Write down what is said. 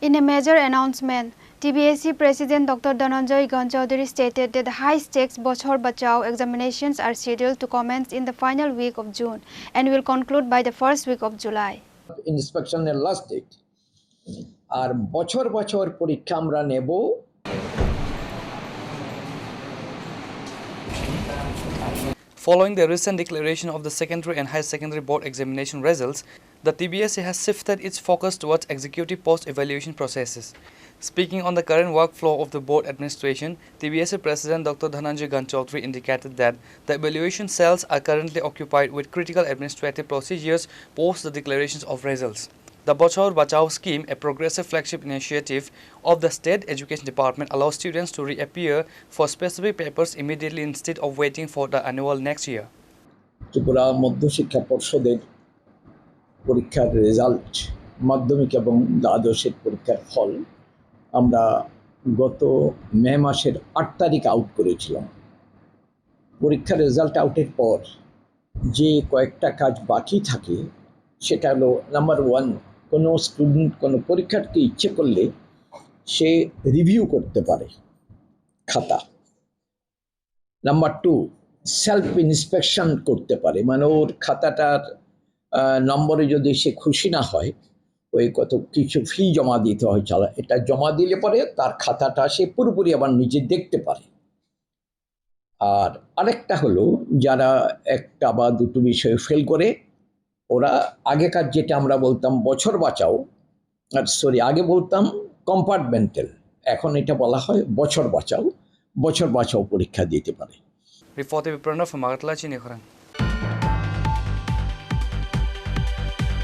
In a major announcement, TBSE President Dr. Dhananjay Ganchaudhary stated that high-stakes Bochhor Bachao examinations are scheduled to commence in the final week of June and will conclude by the first week of July. Inspection last date. আর বছর বছর পরীক্ষা আমরা নেব। Following the recent declaration of the secondary and higher secondary board examination results, the TBSE has shifted its focus towards executive post-evaluation processes. Speaking on the current workflow of the board administration, TBSE President Dr. Dhananjay Ganchaudhary indicated that the evaluation cells are currently occupied with critical administrative procedures post the declarations of results. The Bochhor Bachao scheme, a progressive flagship initiative of the State Education Department, allows students to reappear for specific papers immediately instead of waiting for the annual next year. Tripura মধ্যশিক্ষা পর্ষদের পরীক্ষার result, মাধ্যমিক এবং দ্বাদশের পরীক্ষার ফল আমরা গত মে মাসের 8 তারিখ out করেছিলাম। পরীক্ষার রেজাল্ট আউটের পর যে কয়েকটা কাজ বাকি থাকে সেটা হলো নাম্বার 1, কোনো স্টুডেন্ট কোনো পরীক্ষার্থী ইচ্ছে করলে সে রিভিউ করতে পারে খাতা। নাম্বার 2, সেলফ ইন্সপেকশন করতে পারে, মানে ওর খাতাটার নম্বরে যদি সে খুশি না হয় ওই কত কিছু ফি জমা দিতে হয়, এটা জমা দিলে পরে তার খাতাটা সে পুরোপুরি আবার নিজে দেখতে পারে। আর আরেকটা হলো যারা একটা বা দুটো বিষয়ে ফেল করে ওরা আগেকার যেটা আমরা বলতাম বছর বাঁচাও, আগে বলতাম কম্পার্টমেন্টাল, এখন এটা বলা হয় বছর বাঁচাও পরীক্ষা দিতে পারে। Reported by Pranav from Magatla, Chini Khurang.